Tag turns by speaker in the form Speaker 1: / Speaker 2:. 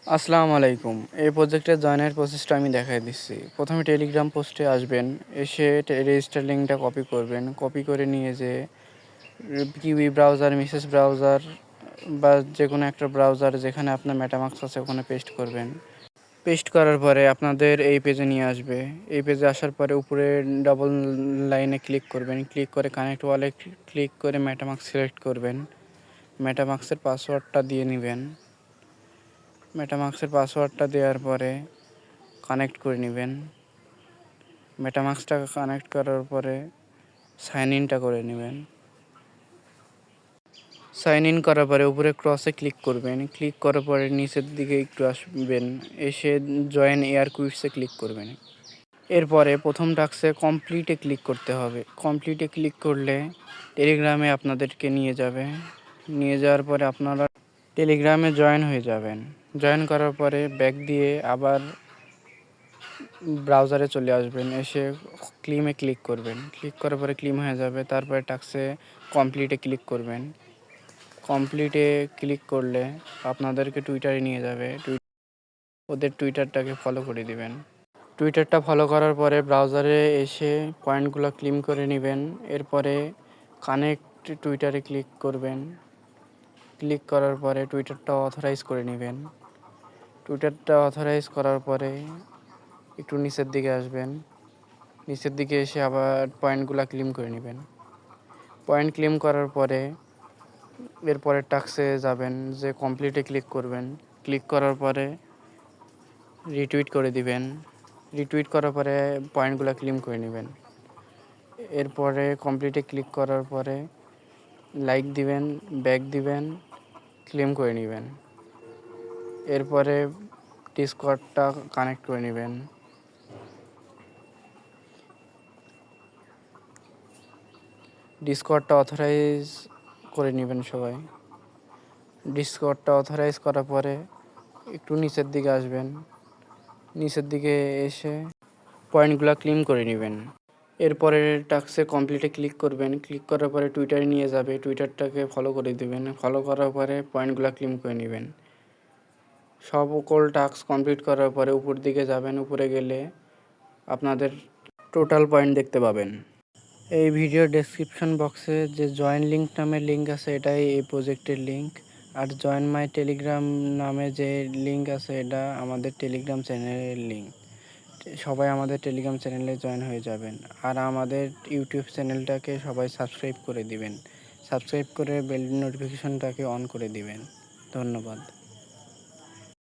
Speaker 1: আসসালামু আলাইকুম। এই প্রজেক্টে জয়েনের প্রসেসটা আমি দেখাই দিচ্ছি। প্রথমে টেলিগ্রাম পোস্টে আসবেন, এসে রেজিস্টার লিঙ্কটা কপি করবেন। কপি করে নিয়ে যেয়ে কিউই ব্রাউজার, মিসেস ব্রাউজার বা যেকোনো একটা ব্রাউজার যেখানে আপনার মেটামাস্ক আছে ওখানে পেস্ট করবেন। পেস্ট করার পরে আপনাদের এই পেজে নিয়ে আসবে। এই পেজে আসার পরে উপরে ডবল লাইনে ক্লিক করবেন। ক্লিক করে কানেক্ট ওয়ালে ক্লিক করে মেটামাস্ক সিলেক্ট করবেন। মেটামাস্কের পাসওয়ার্ডটা দিয়ে নেবেন। মেটামাস্কের পাসওয়ার্ডটা দেওয়ার পরে কানেক্ট করে নেবেন। মেটামাস্কটা কানেক্ট করার পরে সাইন ইনটা করে নেবেন। সাইন ইন করার পরে উপরে ক্রসে ক্লিক করবেন। ক্লিক করার পরে নিচের দিকে একটু আসবেন, এসে জয়েন এয়ার কুইটসে ক্লিক করবেন। এরপরে প্রথম টাস্কে কমপ্লিটে ক্লিক করতে হবে। কমপ্লিটে ক্লিক করলে টেলিগ্রামে আপনাদেরকে নিয়ে যাবে। নিয়ে যাওয়ার পরে আপনারা টেলিগ্রামে জয়েন হয়ে যাবেন। জয়েন করার পরে ব্যাক দিয়ে আবার ব্রাউজারে চলে আসবেন। এসে ক্লিমে ক্লিক করবেন। ক্লিক করার পরে ক্লিম হয়ে যাবে। তারপরে টাস্কে কমপ্লিটে ক্লিক করবেন। কমপ্লিটে ক্লিক করলে আপনাদেরকে টুইটারে নিয়ে যাবে। ওদের টুইটারটাকে ফলো করে দিবেন। টুইটারটা ফলো করার পরে ব্রাউজারে এসে পয়েন্টগুলো ক্লিম করে নেবেন। এরপরে কানেক্ট টুইটারে ক্লিক করবেন। ক্লিক করার পরে টুইটারটা অথরাইজ করে নেবেন। টুইটারটা অথরাইজ করার পরে একটু নিচের দিকে আসবেন। নিচের দিকে এসে আবার পয়েন্টগুলো ক্লেম করে নেবেন। পয়েন্ট ক্লেম করার পরে এরপরের টাস্কে যাবেন, যে কমপ্লিটে ক্লিক করবেন। ক্লিক করার পরে রিটুইট করে দিবেন। রিটুইট করার পরে পয়েন্টগুলো ক্লেম করে নেবেন। এরপরে কমপ্লিটে ক্লিক করার পরে লাইক দিবেন, ব্যাক দিবেন, ক্লেম করে নেবেন। এরপরে ডিসকর্ডটা কানেক্ট করে নেবেন। ডিসকর্ডটা অথরাইজ করে নেবেন সবাই। ডিসকর্ডটা অথরাইজ করার পরে একটু নিচের দিকে আসবেন। নিচের দিকে এসে পয়েন্টগুলো ক্লেম করে নেবেন। এরপরে টাস্কে কমপ্লিটে ক্লিক করবেন। ক্লিক করার পরে টুইটারে নিয়ে যাবে। টুইটারটাকে ফলো করে দিবেন। ফলো করার পরে পয়েন্টগুলো ক্লেম করে নেবেন। সকল টাস্ক কমপ্লিট করার পরে উপর দিকে যাবেন। উপরে গেলে আপনাদের টোটাল পয়েন্ট দেখতে পাবেন। এই ভিডিও ডেসক্রিপশন বক্সে যে জয়েন লিঙ্ক নামের লিঙ্ক আছে এটাই এই প্রজেক্টের লিঙ্ক। আর জয়েন মাই টেলিগ্রাম নামে যে লিঙ্ক আছে এটা আমাদের টেলিগ্রাম চ্যানেলের লিঙ্ক। সবাই আমাদের টেলিগ্রাম চ্যানেলে জয়েন হয়ে যাবেন। আর আমাদের ইউটিউব চ্যানেলটাকে সবাই সাবস্ক্রাইব করে দিবেন। সাবস্ক্রাইব করে বেল নোটিফিকেশনটাকে অন করে দিবেন। ধন্যবাদ।